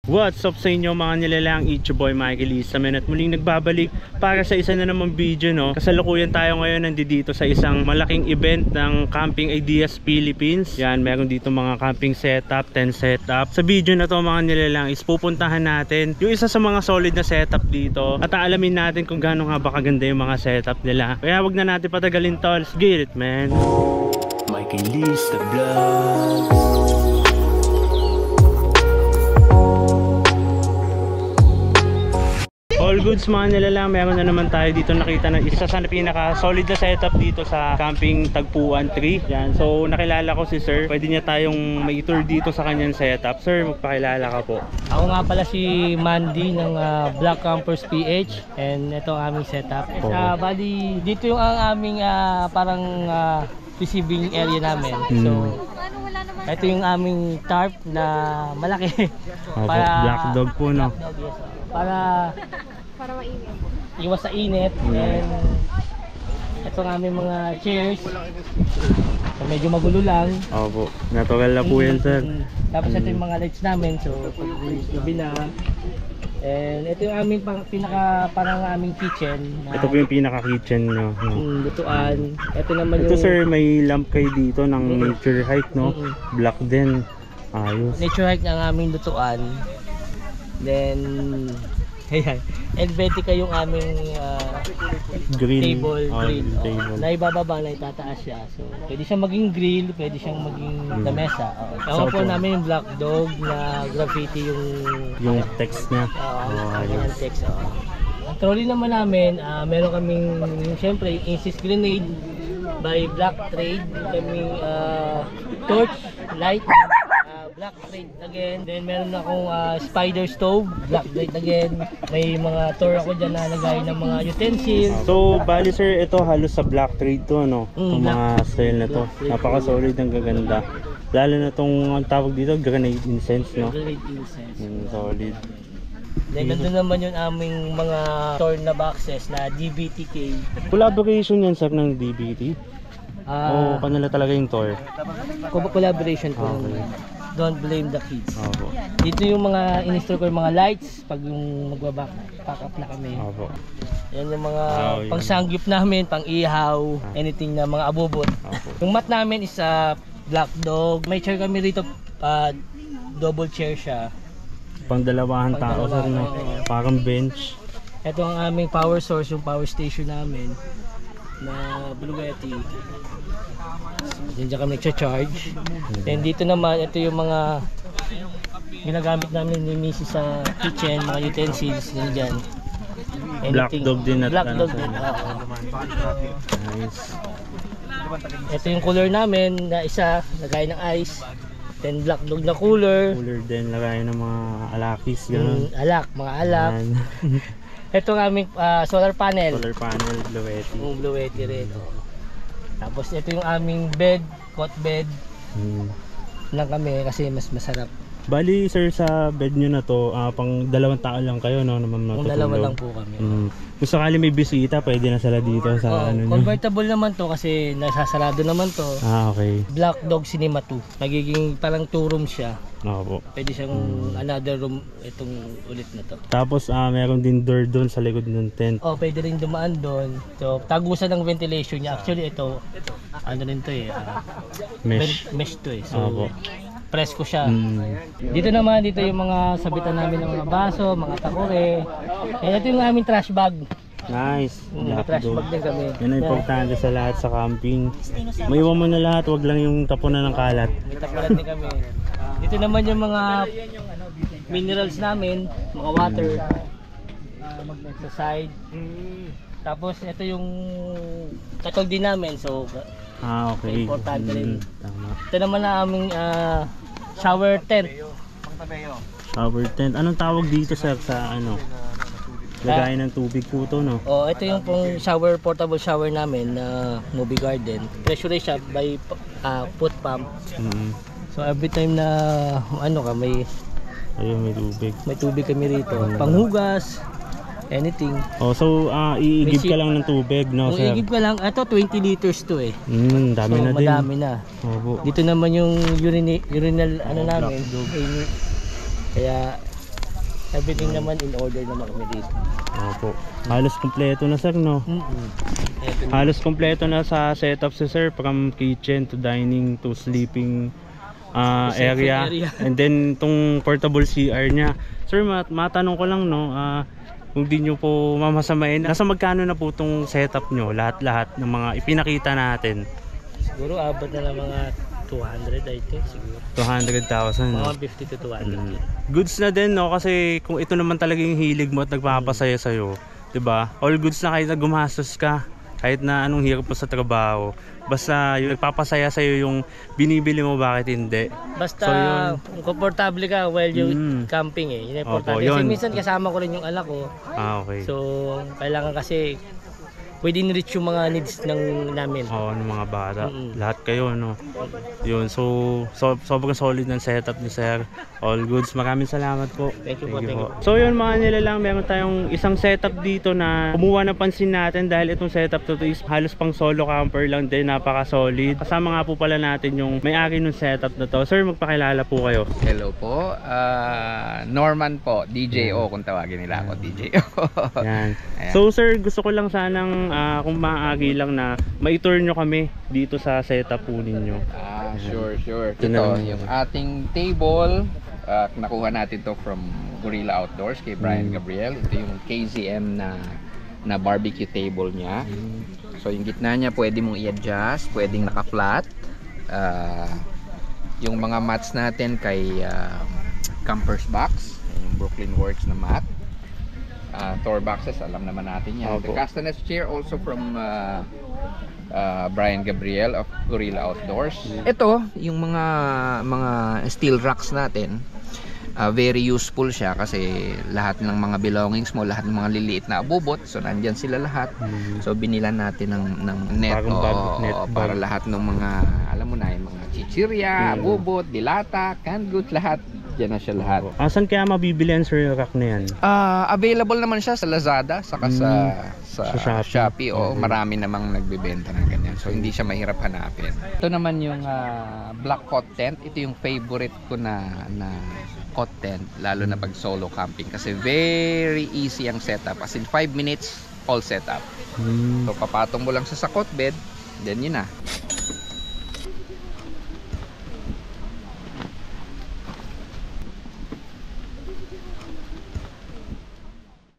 What's up sa inyo mga nilalang, it's your boy Michael Isamen at muling nagbabalik para sa isa na namang video, no. Kasalukuyan tayo ngayon nandito sa isang malaking event ng Camping Ideas Philippines. Yan, meron dito mga camping setup, tent setup. Sa video na to mga nilalang is pupuntahan natin yung isa sa mga solid na setup dito at aalamin natin kung gaano nga ba kaganda yung mga setup nila. Kaya wag na natin patagalin to, let's get it, man. Michael Is the Vlogs. All goods mga nilalang, meron na naman tayo dito nakita na isa sa pinaka solid na setup dito sa Camping Tagpuan 3. Yan, so nakilala ko si sir, pwede niya tayong may-tour dito sa kanyang setup. Sir, magpakilala ka po. Ako nga pala si Mandy ng Black Campers PH, and ito ang aming setup. Bali, dito yung ang aming parang receiving area namin. So ito yung aming tarp na malaki. Para black dog po, no? Black dog, yes. Para mainit. Iwas sa init. And ito ang aming mga chairs. So medyo magulo lang. Opo, natural na po yan, sir. Tapos ito yung mga lights namin. So pag gabi na. And ito yung aming parang aming kitchen. Ito po yung pinaka kitchen, no? Lutuan. Ito naman ito yung... sir, may lamp kayo dito ng nature hike, no? Black din. Ayos. Nature hike ang aming lutuan. Then ayan, Helvetica yung aming grill. Table. Table. Na ibababa na itataas siya. So pwede siyang maging grill, pwede siyang maging lamesa. Tawag po namin yung Black Dog na graffiti yung text niya. Yung text. Ang trolley naman namin, meron kaming siyempre Insys Grenade by Black Trade. Kaming torch light, Black Trade again. Then meron akong spider stove, Black Trade again. May mga tour ako dyan na nagay ng mga utensils. So bali sir, ito halos sa Black Trade to, ano? Itong mga style na to, napaka solid ng gaganda. Lalo na itong ang tawag dito, grenade incense, no? Grenade incense. Solid. Then nandun naman yung aming mga tour na boxes na DBTK. Collaboration yan sir ng DBT? O kanila talaga yung tour? Collaboration po. Okay. Don't blame the kids. Opo. Dito yung mga in-install ko yung mga lights pag yung magbaback up na kami. Opo. Yan yung mga pangsangyup namin, pang-ihaw, anything na mga abubot. Opo. Yung mat namin is Black Dog. May chair kami rito, double chair siya. Pang dalawang tao sir, no? Parang bench. Ito ang aming power source, yung power station namin na Blue Yeti. Diyan kami nagcha-charge. Then dito naman, ito yung mga ginagamit namin ni Mrs. sa kitchen, mga utensils din dyan. Black Dog din at Black Dog din. Nice. Ito yung cooler namin na isa, lagay ng ice. Then Black Dog na cooler. Cooler din, lagay ng mga alakis, gano'n. Mga alak. Ito ang aming solar panel. Solar panel, Blue Yeti. Blue Yeti rin. Tapos ito yung aming bed, cot bed. Lang kami kasi mas masarap. Bali sir, sa bed nyo na to, pang dalawang tao lang kayo, no? Kung dalawa lang po kami. Kung sakali may bisita, pwede na sila dito sa ano nyo. Convertible naman to kasi nasasarado naman to. Okay. Black Dog Cinema 2. Nagiging parang 2 room siya. Opo. Pwede siyang another room itong ulit na to. Tapos meron din door doon sa likod ng tent. Pwede rin dumaan doon. So tagusan ng ventilation niya. Actually ito, ano rin to mesh to So Opo. presko siya. Dito naman, dito yung mga sabitan namin ng mga baso, mga takore. Ito yung aming trash bag. Nice. Trash bag din kami. Yan ang importante sa lahat sa camping. Maiwan mo na lahat, wag lang yung tapunan ng kalat. May tapunan din kami. Dito naman yung mga minerals namin, mga water. Sa side. Tapos ito yung katol din namin. So Okay. importante rin. Tama. Ito naman na aming shower tent. Shower tent. Anong tawag dito sir sa ano? Lagayan ng tubig po to, no? Ito yung pong portable shower namin na Movie Garden. Pressurized siya by foot pump. So every time na may tubig. May tubig kami rito. Panghugas, anything. So iigib ka lang ng tubig, no sir? Iigib ka lang. Ito 20 liters to eh. Dami na din. Madami na. Opo. Dito naman yung urinal namin. Kaya Everything naman in order naman kami dito. Opo. Halos kompleto na sir, no? Halos kompleto na sa setup si sir, from kitchen to dining to sleeping area. area. And then itong portable CR niya. Sir, matanong ko lang, no, kung di nyo po mamasamain, nasa magkano na po itong setup nyo, lahat-lahat ng mga ipinakita natin? Siguro abot na ng mga 200 I think siguro. 200,000. Mga 50 to 200. Goods na din, no, kasi kung ito naman talaga yung hilig mo at nagpapasaya sa'yo, 'di ba? All goods na kahit na gumastos ka, kahit na anong hirap mo sa trabaho, basta yung nagpapasaya sa'yo yung binibili mo, bakit hindi? Basta So, yun. komportable ka while you camping eh. Yun ang Opo, importante. Kasi yun. minsan kasama ko rin yung anak ko. Okay. So, kailangan kasi pwede reach yung mga needs ng namin. Oo, ng mga bata. Lahat kayo, no? Yun, so sobrang solid ng setup ni sir. All goods. Maraming salamat po. Thank you po. So yun mga nilalang, meron tayong isang setup dito na kumuha ng pansin natin dahil itong setup to is halos pang solo camper lang din, napaka solid. Kasama nga po pala natin yung may-ari ng setup na to. Sir, magpakilala po kayo. Hello po, Norman po, DJO kung tawagin nila ako, DJO. Yan. Ayan. So sir, gusto ko lang sanang kung maaari lang na ma-tour nyo kami dito sa setup po ninyo. Sure. Ito Ito, na. yung ating table, nakuha natin to from Gorilla Outdoors kay Brian Gabriel. Ito yung KZM na barbecue table niya. So yung gitna niya pwede mong i-adjust, pwedeng naka-flat. Yung mga mats natin kay Campers Box, yung Brooklyn Works na mat. Tour boxes, alam naman natin yan. Opo. The Castanets chair also from Brian Gabriel of Gorilla Outdoors. Ito, yung mga steel racks natin, very useful siya kasi lahat ng mga belongings mo, lahat ng mga liliit na abubot, so nandyan sila lahat. So binilan natin ng net, Bagong bag, net para bag. lahat ng mga, alam mo na, yung mga chichirya, abubot, dilata, canned goods, lahat. Diyan na siya lahat. Asan kaya mabibili ang sir rack na yan? Available naman siya sa Lazada, saka sa Shopee. O marami namang nagbebenta ng ganyan. So hindi siya mahirap hanapin. Ito naman yung black cot tent. Ito yung favorite ko na cot tent, lalo na pag solo camping kasi very easy ang setup. As in 5 minutes all setup. So papatong mo lang sa cot bed, then yun na.